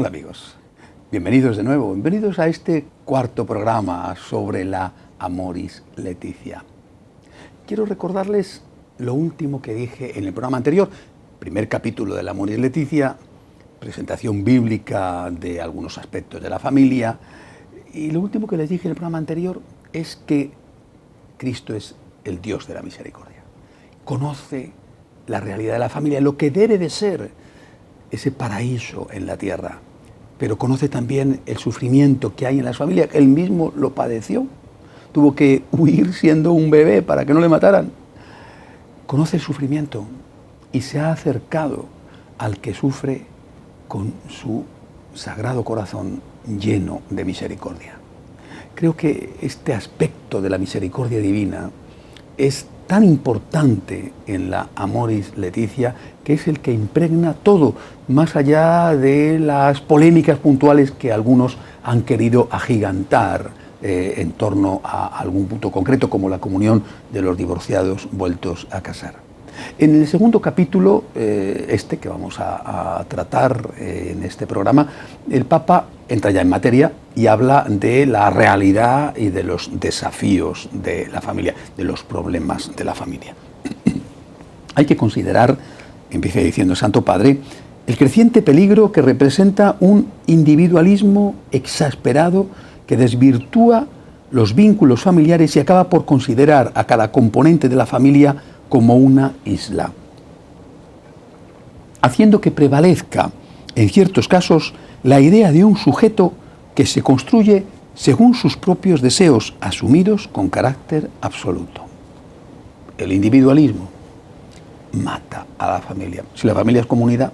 Hola amigos, bienvenidos de nuevo, bienvenidos a este cuarto programa sobre la Amoris Laetitia. Quiero recordarles lo último que dije en el programa anterior, primer capítulo de la Amoris Laetitia, presentación bíblica de algunos aspectos de la familia, y lo último que les dije en el programa anterior es que Cristo es el Dios de la misericordia. Conoce la realidad de la familia, lo que debe de ser ese paraíso en la tierra, pero conoce también el sufrimiento que hay en las familias. Él mismo lo padeció, tuvo que huir siendo un bebé para que no le mataran. Conoce el sufrimiento y se ha acercado al que sufre con su sagrado corazón lleno de misericordia. Creo que este aspecto de la misericordia divina es tan importante en la Amoris Laetitia, que es el que impregna todo, más allá de las polémicas puntuales que algunos han querido agigantar en torno a algún punto concreto, como la comunión de los divorciados vueltos a casar. En el segundo capítulo, que vamos a tratar en este programa, el Papa entra ya en materia y habla de la realidad y de los desafíos de la familia, de los problemas de la familia. Hay que considerar, empieza diciendo el Santo Padre, el creciente peligro que representa un individualismo exasperado que desvirtúa los vínculos familiares y acaba por considerar a cada componente de la familia como una isla, haciendo que prevalezca, en ciertos casos, la idea de un sujeto que se construye según sus propios deseos, asumidos con carácter absoluto. El individualismo mata a la familia. Si la familia es comunidad,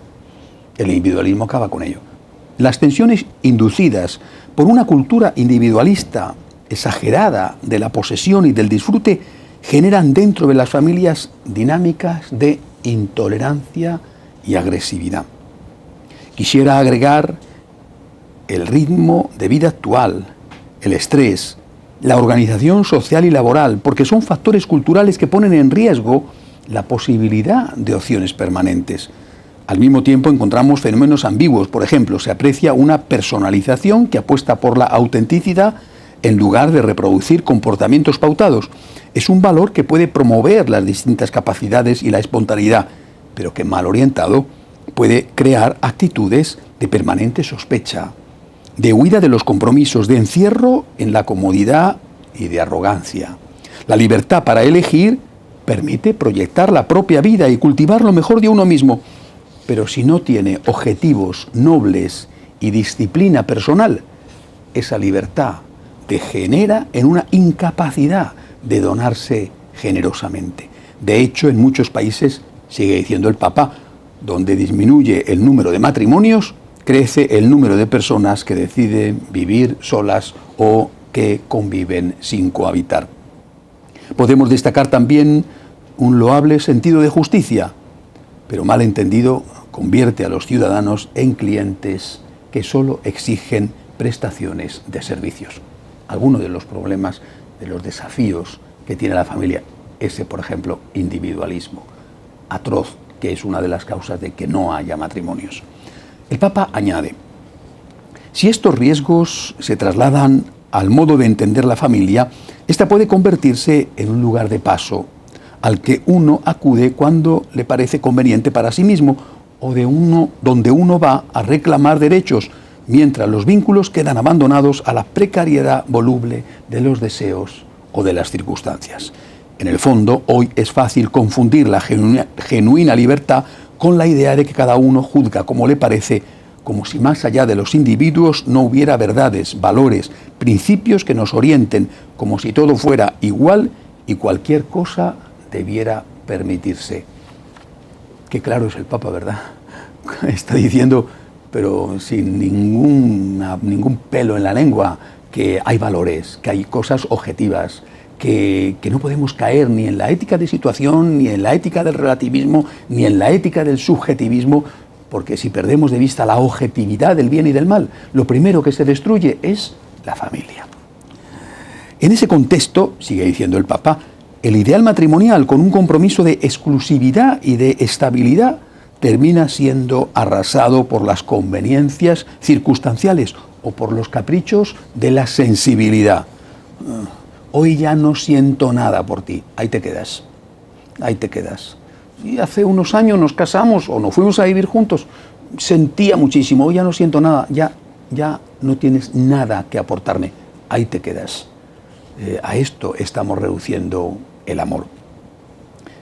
el individualismo acaba con ello. Las tensiones inducidas por una cultura individualista exagerada de la posesión y del disfrute generan dentro de las familias dinámicas de intolerancia y agresividad. Quisiera agregar el ritmo de vida actual, el estrés, la organización social y laboral, porque son factores culturales que ponen en riesgo la posibilidad de opciones permanentes. Al mismo tiempo encontramos fenómenos ambiguos. Por ejemplo, se aprecia una personalización que apuesta por la autenticidad en lugar de reproducir comportamientos pautados. Es un valor que puede promover las distintas capacidades y la espontaneidad, pero que mal orientado puede crear actitudes de permanente sospecha, de huida de los compromisos, de encierro en la comodidad y de arrogancia. La libertad para elegir permite proyectar la propia vida y cultivar lo mejor de uno mismo, pero si no tiene objetivos nobles y disciplina personal, esa libertad degenera en una incapacidad de donarse generosamente. De hecho, en muchos países, sigue diciendo el Papa, donde disminuye el número de matrimonios, crece el número de personas que deciden vivir solas o que conviven sin cohabitar. Podemos destacar también un loable sentido de justicia, pero mal entendido convierte a los ciudadanos en clientes que solo exigen prestaciones de servicios. Algunos de los problemas, de los desafíos que tiene la familia, ese, por ejemplo, individualismo atroz, que es una de las causas de que no haya matrimonios. El Papa añade, si estos riesgos se trasladan al modo de entender la familia, esta puede convertirse en un lugar de paso al que uno acude cuando le parece conveniente para sí mismo o donde uno va a reclamar derechos, mientras los vínculos quedan abandonados a la precariedad voluble de los deseos o de las circunstancias. En el fondo, hoy es fácil confundir la genuina libertad con la idea de que cada uno juzga como le parece, como si más allá de los individuos no hubiera verdades, valores, principios que nos orienten, como si todo fuera igual y cualquier cosa debiera permitirse. Qué claro es el Papa, ¿verdad? Está diciendo, pero sin ningún pelo en la lengua, que hay valores, que hay cosas objetivas, que no podemos caer ni en la ética de situación, ni en la ética del relativismo, ni en la ética del subjetivismo, porque si perdemos de vista la objetividad del bien y del mal, lo primero que se destruye es la familia. En ese contexto, sigue diciendo el Papa, el ideal matrimonial con un compromiso de exclusividad y de estabilidad termina siendo arrasado por las conveniencias circunstanciales o por los caprichos de la sensibilidad. Hoy ya no siento nada por ti, ahí te quedas, ahí te quedas. Y hace unos años nos casamos o nos fuimos a vivir juntos, sentía muchísimo, hoy ya no siento nada, ya no tienes nada que aportarme, ahí te quedas. A esto estamos reduciendo el amor.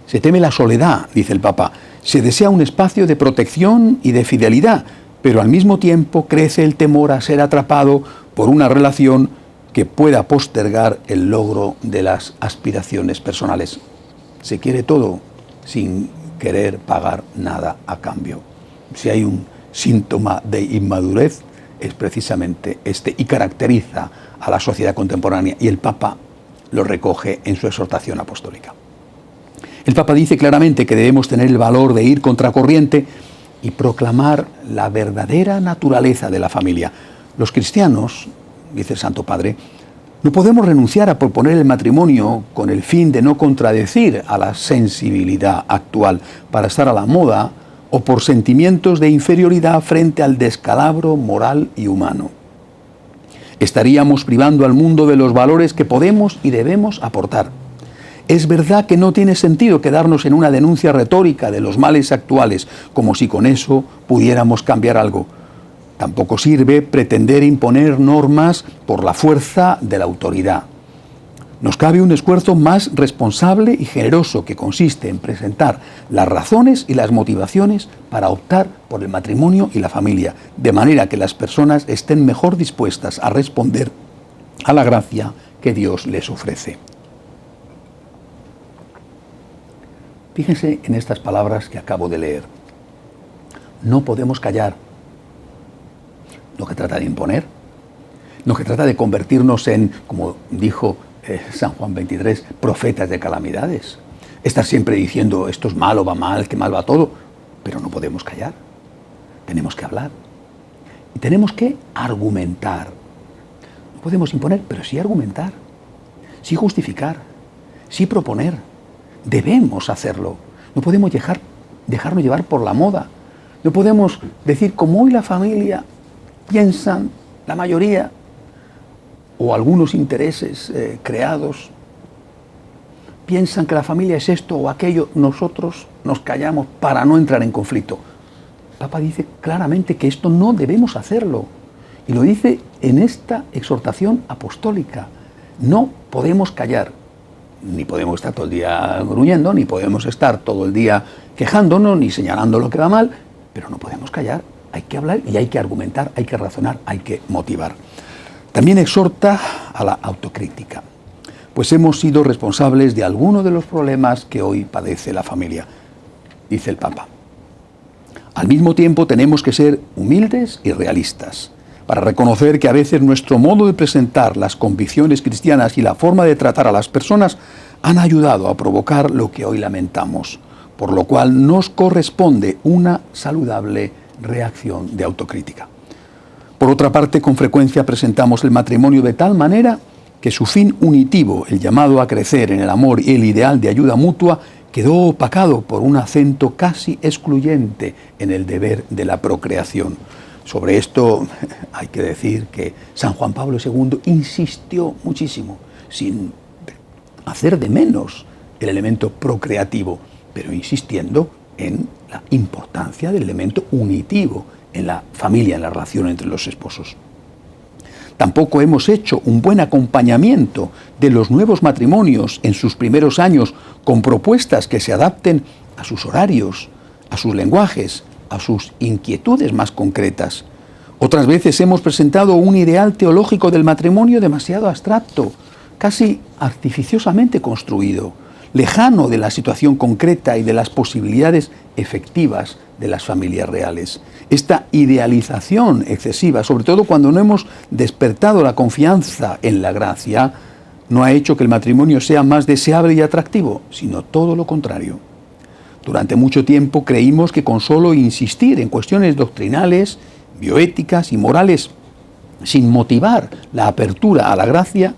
Se teme la soledad, dice el Papa, se desea un espacio de protección y de fidelidad, pero al mismo tiempo crece el temor a ser atrapado por una relación que pueda postergar el logro de las aspiraciones personales. Se quiere todo sin querer pagar nada a cambio. Si hay un síntoma de inmadurez, es precisamente este, y caracteriza a la sociedad contemporánea, y el Papa lo recoge en su exhortación apostólica. El Papa dice claramente que debemos tener el valor de ir contracorriente y proclamar la verdadera naturaleza de la familia. Los cristianos, dice el Santo Padre, no podemos renunciar a proponer el matrimonio con el fin de no contradecir a la sensibilidad actual para estar a la moda o por sentimientos de inferioridad frente al descalabro moral y humano. Estaríamos privando al mundo de los valores que podemos y debemos aportar. Es verdad que no tiene sentido quedarnos en una denuncia retórica de los males actuales, como si con eso pudiéramos cambiar algo. Tampoco sirve pretender imponer normas por la fuerza de la autoridad. Nos cabe un esfuerzo más responsable y generoso que consiste en presentar las razones y las motivaciones para optar por el matrimonio y la familia, de manera que las personas estén mejor dispuestas a responder a la gracia que Dios les ofrece. Fíjense en estas palabras que acabo de leer. No podemos callar. No que trata de imponer, no que trata de convertirnos en, como dijo San Juan 23, profetas de calamidades. Estar siempre diciendo esto es malo, va mal, que mal va todo. Pero no podemos callar. Tenemos que hablar. Y tenemos que argumentar. No podemos imponer, pero sí argumentar. Sí justificar. Sí proponer. Debemos hacerlo. No podemos dejarnos llevar por la moda. No podemos decir, como hoy la familia piensan, la mayoría, o algunos intereses creados, piensan que la familia es esto o aquello, nosotros nos callamos para no entrar en conflicto. El Papa dice claramente que esto no debemos hacerlo. Y lo dice en esta exhortación apostólica. No podemos callar. Ni podemos estar todo el día gruñendo, ni podemos estar todo el día quejándonos, ni señalando lo que va mal, pero no podemos callar. Hay que hablar y hay que argumentar, hay que razonar, hay que motivar. También exhorta a la autocrítica, pues hemos sido responsables de algunos de los problemas que hoy padece la familia, dice el Papa. Al mismo tiempo tenemos que ser humildes y realistas, para reconocer que a veces nuestro modo de presentar las convicciones cristianas y la forma de tratar a las personas han ayudado a provocar lo que hoy lamentamos, por lo cual nos corresponde una saludable reacción de autocrítica. Por otra parte, con frecuencia presentamos el matrimonio de tal manera que su fin unitivo, el llamado a crecer en el amor y el ideal de ayuda mutua, quedó opacado por un acento casi excluyente en el deber de la procreación. Sobre esto hay que decir que San Juan Pablo II insistió muchísimo, sin hacer de menos el elemento procreativo, pero insistiendo en la importancia del elemento unitivo en la familia, en la relación entre los esposos. Tampoco hemos hecho un buen acompañamiento de los nuevos matrimonios en sus primeros años con propuestas que se adapten a sus horarios, a sus lenguajes, a sus inquietudes más concretas. Otras veces hemos presentado un ideal teológico del matrimonio demasiado abstracto, casi artificiosamente construido, lejano de la situación concreta y de las posibilidades efectivas de las familias reales. Esta idealización excesiva, sobre todo cuando no hemos despertado la confianza en la gracia, no ha hecho que el matrimonio sea más deseable y atractivo, sino todo lo contrario. Durante mucho tiempo creímos que con solo insistir en cuestiones doctrinales, bioéticas y morales, sin motivar la apertura a la gracia,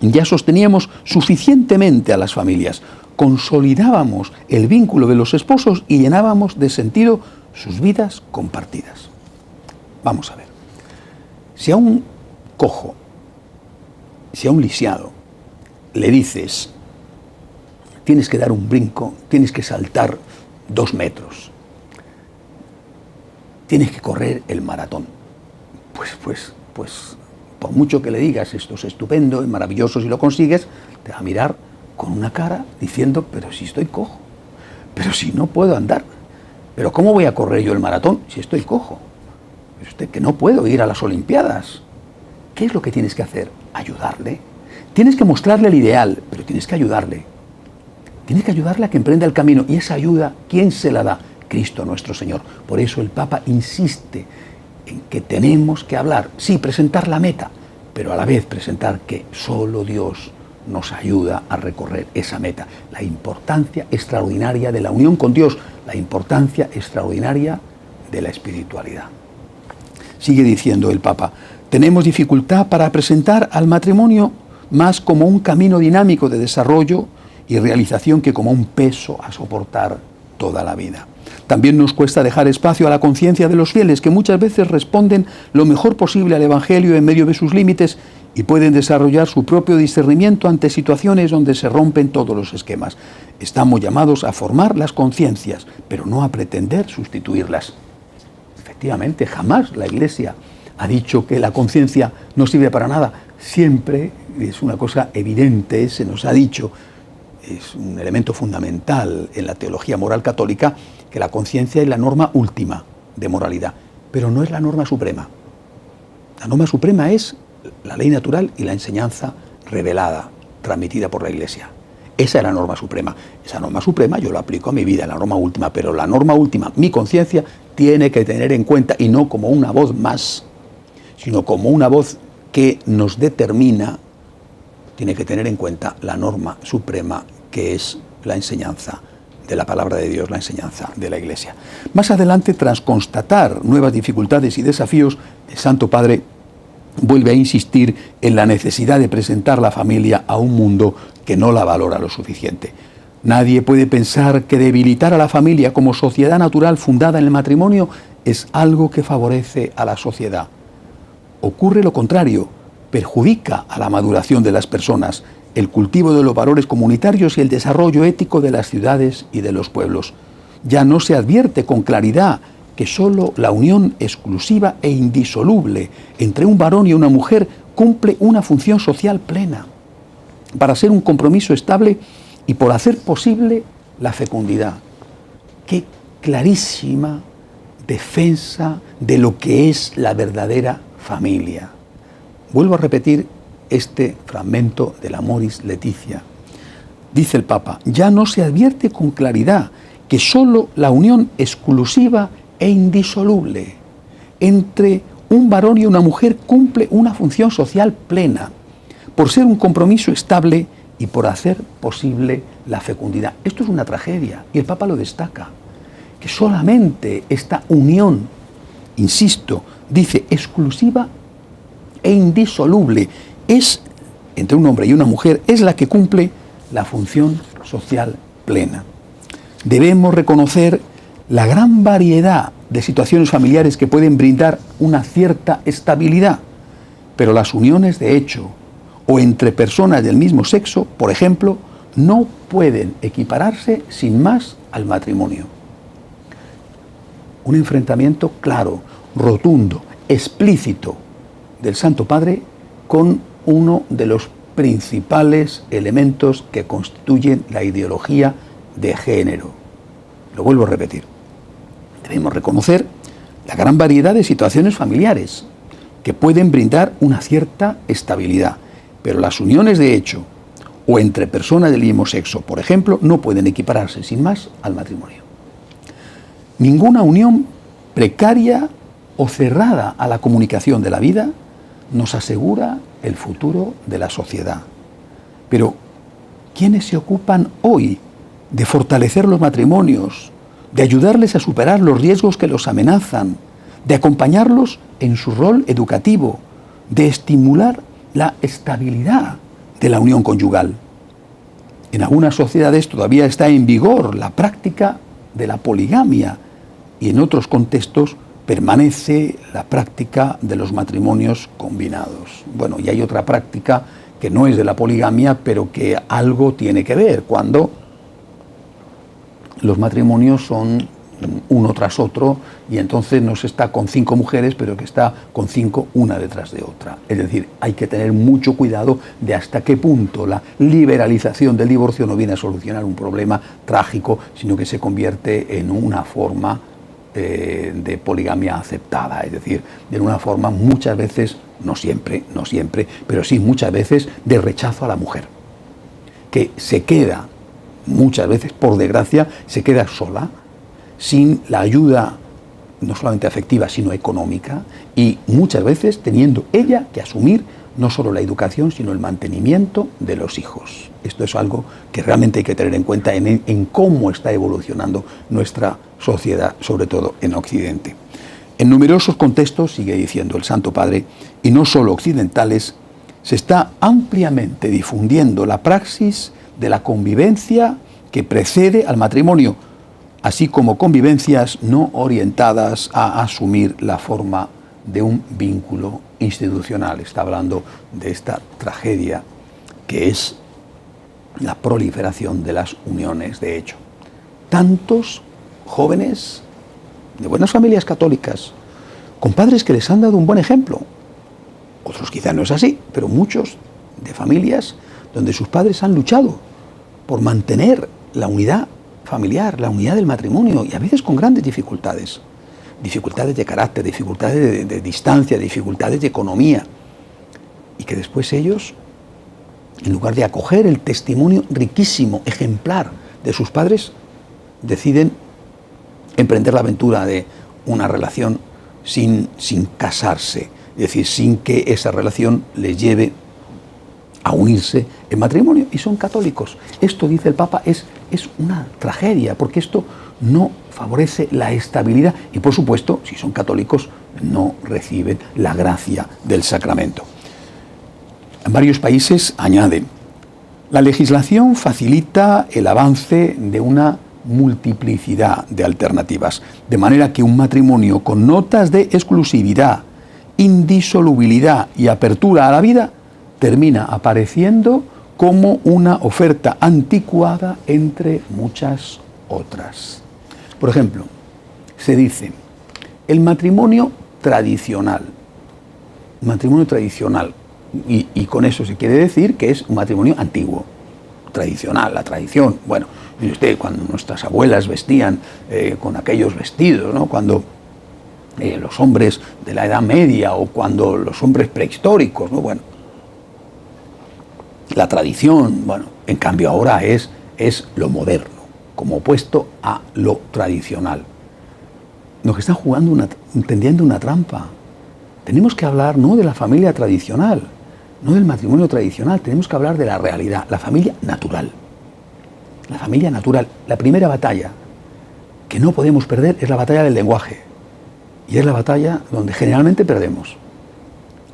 ya sosteníamos suficientemente a las familias. consolidábamos el vínculo de los esposos y llenábamos de sentido sus vidas compartidas. Vamos a ver. Si a un cojo, si a un lisiado, le dices, tienes que dar un brinco, tienes que saltar 2 metros, tienes que correr el maratón, pues, por mucho que le digas, esto es estupendo, es maravilloso si lo consigues, te va a mirar con una cara diciendo, pero si estoy cojo, pero si no puedo andar, pero ¿cómo voy a correr yo el maratón si estoy cojo? Es usted que no puedo ir a las Olimpiadas. ¿Qué es lo que tienes que hacer? Ayudarle. Tienes que mostrarle el ideal, pero tienes que ayudarle. Tienes que ayudarle a que emprenda el camino. Y esa ayuda, ¿quién se la da? Cristo nuestro Señor. Por eso el Papa insiste en que tenemos que hablar, sí, presentar la meta, pero a la vez presentar que solo Dios nos ayuda a recorrer esa meta. La importancia extraordinaria de la unión con Dios, la importancia extraordinaria de la espiritualidad. Sigue diciendo el Papa, tenemos dificultad para presentar al matrimonio más como un camino dinámico de desarrollo y realización que como un peso a soportar toda la vida. También nos cuesta dejar espacio a la conciencia de los fieles, que muchas veces responden lo mejor posible al Evangelio en medio de sus límites y pueden desarrollar su propio discernimiento ante situaciones donde se rompen todos los esquemas. Estamos llamados a formar las conciencias, pero no a pretender sustituirlas. Efectivamente, jamás la Iglesia ha dicho que la conciencia no sirve para nada. Siempre es una cosa evidente, se nos ha dicho, es un elemento fundamental en la teología moral católica, que la conciencia es la norma última de moralidad, pero no es la norma suprema. La norma suprema es la ley natural y la enseñanza revelada, transmitida por la Iglesia. Esa es la norma suprema. Esa norma suprema yo la aplico a mi vida, la norma última, pero la norma última, mi conciencia, tiene que tener en cuenta, y no como una voz más, sino como una voz que nos determina, tiene que tener en cuenta la norma suprema, que es la enseñanza de la palabra de Dios, la enseñanza de la Iglesia. Más adelante, tras constatar nuevas dificultades y desafíos, el Santo Padre vuelve a insistir en la necesidad de presentar la familia a un mundo que no la valora lo suficiente. Nadie puede pensar que debilitar a la familia como sociedad natural fundada en el matrimonio es algo que favorece a la sociedad. Ocurre lo contrario, perjudica a la maduración de las personas, el cultivo de los valores comunitarios y el desarrollo ético de las ciudades y de los pueblos. Ya no se advierte con claridad que solo la unión exclusiva e indisoluble entre un varón y una mujer cumple una función social plena, para ser un compromiso estable y por hacer posible la fecundidad. Qué clarísima defensa de lo que es la verdadera familia. Vuelvo a repetir este fragmento del Amoris Laetitia. Dice el Papa, ya no se advierte con claridad que solo la unión exclusiva e indisoluble entre un varón y una mujer cumple una función social plena, por ser un compromiso estable y por hacer posible la fecundidad. Esto es una tragedia, y el Papa lo destaca, que solamente esta unión, insisto, dice exclusiva e indisoluble, es entre un hombre y una mujer, es la que cumple la función social plena. Debemos reconocer la gran variedad de situaciones familiares que pueden brindar una cierta estabilidad, pero las uniones de hecho o entre personas del mismo sexo, por ejemplo, no pueden equipararse sin más al matrimonio. Un enfrentamiento claro, rotundo, explícito del Santo Padre con uno de los principales elementos que constituyen la ideología de género. Lo vuelvo a repetir. Debemos reconocer la gran variedad de situaciones familiares que pueden brindar una cierta estabilidad, pero las uniones de hecho o entre personas del mismo sexo, por ejemplo, no pueden equipararse sin más al matrimonio. Ninguna unión precaria o cerrada a la comunicación de la vida nos asegura el futuro de la sociedad. Pero, ¿quiénes se ocupan hoy de fortalecer los matrimonios, de ayudarles a superar los riesgos que los amenazan, de acompañarlos en su rol educativo, de estimular la estabilidad de la unión conyugal? En algunas sociedades todavía está en vigor la práctica de la poligamia y en otros contextos permanece la práctica de los matrimonios combinados. Bueno, y hay otra práctica que no es de la poligamia, pero que algo tiene que ver, cuando los matrimonios son uno tras otro y entonces no se está con 5 mujeres, pero que está con 5 una detrás de otra. Es decir, hay que tener mucho cuidado de hasta qué punto la liberalización del divorcio no viene a solucionar un problema trágico, sino que se convierte en una forma de poligamia aceptada, es decir, en una forma muchas veces, no siempre, pero sí muchas veces de rechazo a la mujer, que se queda, muchas veces por desgracia, se queda sola, sin la ayuda no solamente afectiva, sino económica, y muchas veces teniendo ella que asumir no solo la educación, sino el mantenimiento de los hijos. Esto es algo que realmente hay que tener en cuenta en cómo está evolucionando nuestra sociedad, sobre todo en Occidente. En numerosos contextos, sigue diciendo el Santo Padre, y no solo occidentales, se está ampliamente difundiendo la praxis de la convivencia que precede al matrimonio, así como convivencias no orientadas a asumir la forma de un vínculo institucional. Está hablando de esta tragedia que es la proliferación de las uniones de hecho. Tantos jóvenes de buenas familias católicas, con padres que les han dado un buen ejemplo. Otros quizá no es así, pero muchos de familias donde sus padres han luchado por mantener la unidad familiar, la unidad del matrimonio, y a veces con grandes dificultades. Dificultades de carácter, dificultades de distancia, dificultades de economía. Y que después ellos, en lugar de acoger el testimonio riquísimo, ejemplar de sus padres, deciden emprender la aventura de una relación sin casarse, es decir, sin que esa relación les lleve a unirse en matrimonio, y son católicos. Esto, dice el Papa, es una tragedia, porque esto no favorece la estabilidad y, por supuesto, si son católicos, no reciben la gracia del sacramento. En varios países, añaden, la legislación facilita el avance de una multiplicidad de alternativas, de manera que un matrimonio con notas de exclusividad, indisolubilidad y apertura a la vida termina apareciendo como una oferta anticuada entre muchas otras. Por ejemplo, se dice, el matrimonio tradicional, y con eso se quiere decir que es un matrimonio antiguo, tradicional, la tradición. Bueno, mire usted, cuando nuestras abuelas vestían con aquellos vestidos, ¿no? Cuando los hombres de la Edad Media o cuando los hombres prehistóricos, ¿no? Bueno, la tradición, bueno, en cambio ahora es lo moderno, como opuesto a lo tradicional. Nos están tendiendo una trampa. Tenemos que hablar no de la familia tradicional, no del matrimonio tradicional, tenemos que hablar de la realidad, la familia natural. La familia natural, la primera batalla que no podemos perder es la batalla del lenguaje, y es la batalla donde generalmente perdemos.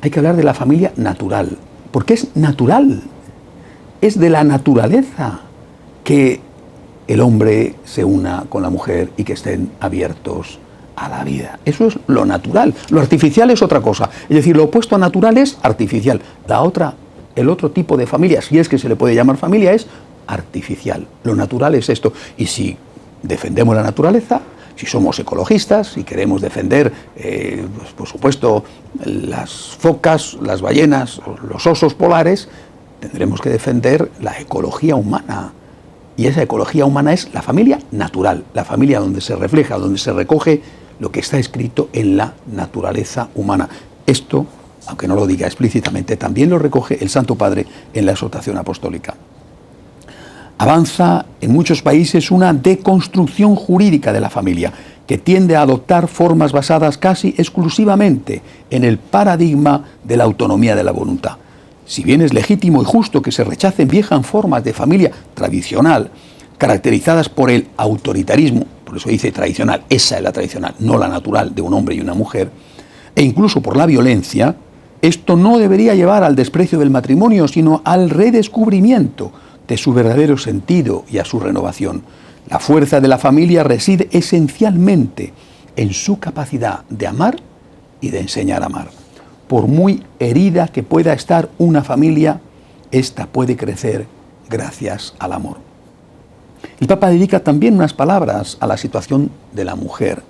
Hay que hablar de la familia natural, porque es natural. Es de la naturaleza que el hombre se una con la mujer y que estén abiertos a la vida. Eso es lo natural. Lo artificial es otra cosa. Es decir, lo opuesto a natural es artificial. El otro tipo de familia, si es que se le puede llamar familia, es artificial. Lo natural es esto. Y si defendemos la naturaleza, si somos ecologistas, si queremos defender, pues, por supuesto, las focas, las ballenas, los osos polares, tendremos que defender la ecología humana. Y esa ecología humana es la familia natural, la familia donde se refleja, donde se recoge lo que está escrito en la naturaleza humana. Esto, aunque no lo diga explícitamente, también lo recoge el Santo Padre en la exhortación apostólica. Avanza en muchos países una deconstrucción jurídica de la familia, que tiende a adoptar formas basadas casi exclusivamente en el paradigma de la autonomía de la voluntad. Si bien es legítimo y justo que se rechacen viejas formas de familia tradicional, caracterizadas por el autoritarismo, por eso dice tradicional, esa es la tradicional, no la natural de un hombre y una mujer, e incluso por la violencia, esto no debería llevar al desprecio del matrimonio, sino al redescubrimiento de su verdadero sentido y a su renovación. La fuerza de la familia reside esencialmente en su capacidad de amar y de enseñar a amar. Por muy herida que pueda estar una familia, ésta puede crecer gracias al amor. El Papa dedica también unas palabras a la situación de la mujer,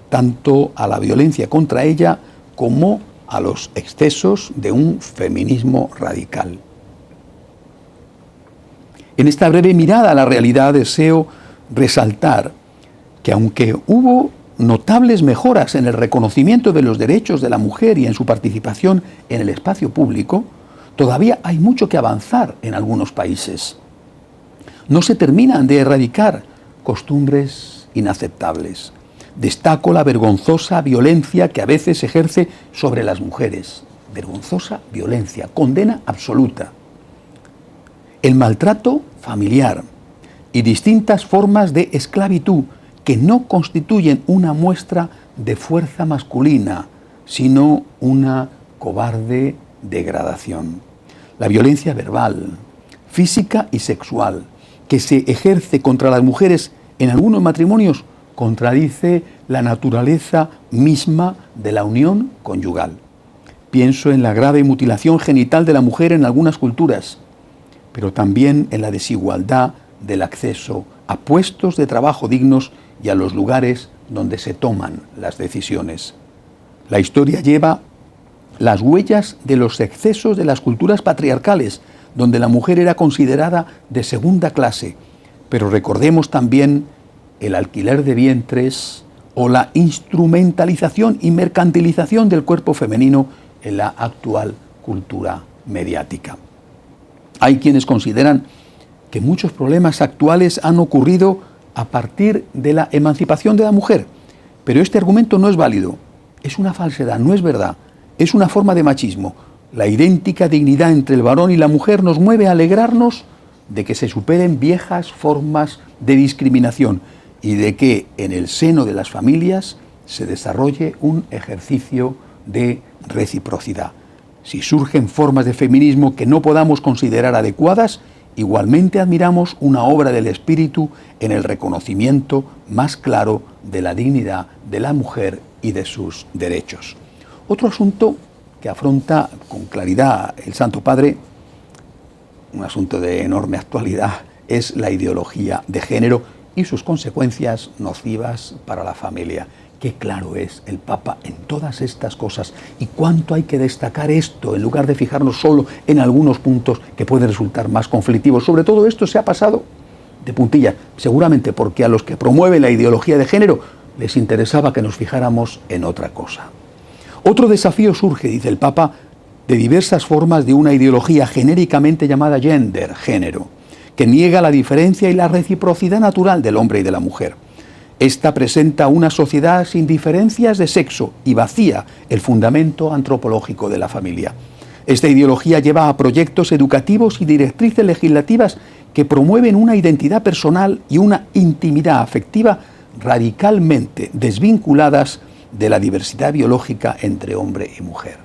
tanto a la violencia contra ella como a los excesos de un feminismo radical. En esta breve mirada a la realidad deseo resaltar que aunque hubo notables mejoras en el reconocimiento de los derechos de la mujer y en su participación en el espacio público, todavía hay mucho que avanzar en algunos países. No se terminan de erradicar costumbres inaceptables. Destaco la vergonzosa violencia que a veces se ejerce sobre las mujeres. Vergonzosa violencia, condena absoluta. El maltrato familiar y distintas formas de esclavitud que no constituyen una muestra de fuerza masculina, sino una cobarde degradación. La violencia verbal, física y sexual que se ejerce contra las mujeres en algunos matrimonios contradice la naturaleza misma de la unión conyugal. Pienso en la grave mutilación genital de la mujer en algunas culturas, pero también en la desigualdad del acceso a puestos de trabajo dignos y a los lugares donde se toman las decisiones. La historia lleva las huellas de los excesos de las culturas patriarcales, donde la mujer era considerada de segunda clase, pero recordemos también el alquiler de vientres o la instrumentalización y mercantilización del cuerpo femenino en la actual cultura mediática. Hay quienes consideran que muchos problemas actuales han ocurrido a partir de la emancipación de la mujer, pero este argumento no es válido, es una falsedad, no es verdad, es una forma de machismo. La idéntica dignidad entre el varón y la mujer nos mueve a alegrarnos de que se superen viejas formas de discriminación y de que en el seno de las familias se desarrolle un ejercicio de reciprocidad. Si surgen formas de feminismo que no podamos considerar adecuadas, igualmente admiramos una obra del espíritu en el reconocimiento más claro de la dignidad de la mujer y de sus derechos. Otro asunto que afronta con claridad el Santo Padre, un asunto de enorme actualidad, es la ideología de género y sus consecuencias nocivas para la familia. Qué claro es el Papa en todas estas cosas y cuánto hay que destacar esto en lugar de fijarnos solo en algunos puntos que pueden resultar más conflictivos. Sobre todo esto se ha pasado de puntillas, seguramente porque a los que promueven la ideología de género les interesaba que nos fijáramos en otra cosa. Otro desafío surge, dice el Papa, de diversas formas de una ideología genéricamente llamada gender, género, que niega la diferencia y la reciprocidad natural del hombre y de la mujer. Esta presenta una sociedad sin diferencias de sexo y vacía el fundamento antropológico de la familia. Esta ideología lleva a proyectos educativos y directrices legislativas que promueven una identidad personal y una intimidad afectiva radicalmente desvinculadas de la diversidad biológica entre hombre y mujer.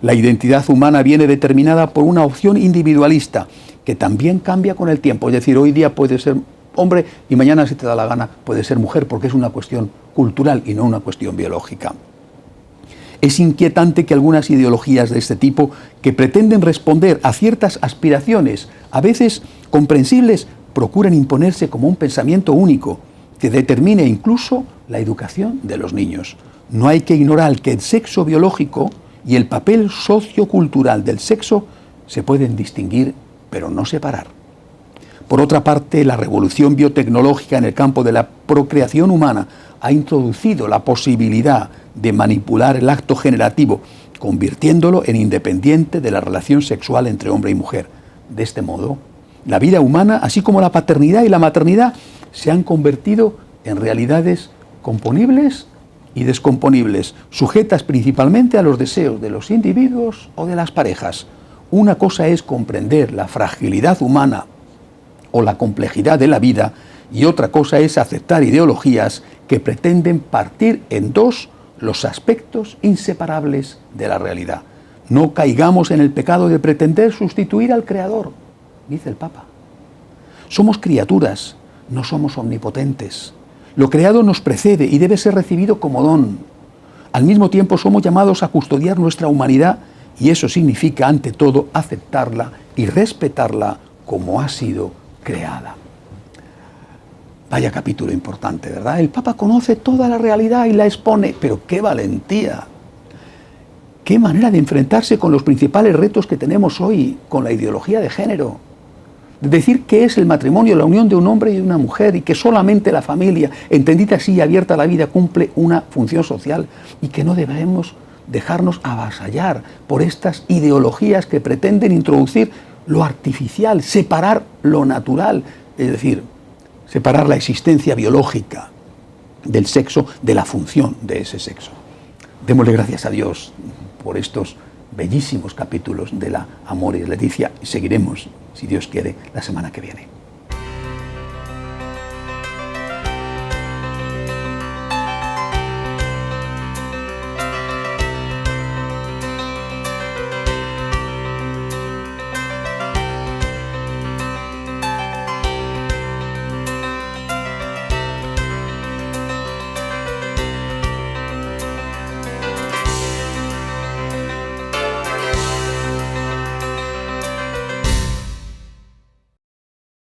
La identidad humana viene determinada por una opción individualista que también cambia con el tiempo. Es decir, hoy día puede ser hombre y mañana, si te da la gana, puede ser mujer, porque es una cuestión cultural y no una cuestión biológica. Es inquietante que algunas ideologías de este tipo, que pretenden responder a ciertas aspiraciones, a veces comprensibles, procuren imponerse como un pensamiento único que determine incluso la educación de los niños. No hay que ignorar que el sexo biológico y el papel sociocultural del sexo se pueden distinguir, pero no separar. Por otra parte, la revolución biotecnológica en el campo de la procreación humana ha introducido la posibilidad de manipular el acto generativo, convirtiéndolo en independiente de la relación sexual entre hombre y mujer. De este modo, la vida humana, así como la paternidad y la maternidad, se han convertido en realidades componibles y descomponibles, sujetas principalmente a los deseos de los individuos o de las parejas. Una cosa es comprender la fragilidad humana o la complejidad de la vida, y otra cosa es aceptar ideologías que pretenden partir en dos los aspectos inseparables de la realidad. No caigamos en el pecado de pretender sustituir al Creador, dice el Papa. Somos criaturas, no somos omnipotentes. Lo creado nos precede y debe ser recibido como don. Al mismo tiempo somos llamados a custodiar nuestra humanidad y eso significa, ante todo, aceptarla y respetarla como ha sido creada. Vaya capítulo importante, ¿verdad? El Papa conoce toda la realidad y la expone, pero qué valentía, qué manera de enfrentarse con los principales retos que tenemos hoy, con la ideología de género. Decir que es el matrimonio, la unión de un hombre y una mujer, y que solamente la familia, entendida así y abierta a la vida, cumple una función social, y que no debemos dejarnos avasallar por estas ideologías que pretenden introducir lo artificial, separar lo natural, es decir, separar la existencia biológica del sexo de la función de ese sexo. Démosle gracias a Dios por estos bellísimos capítulos de la Amoris Laetitia y seguiremos, si Dios quiere, la semana que viene.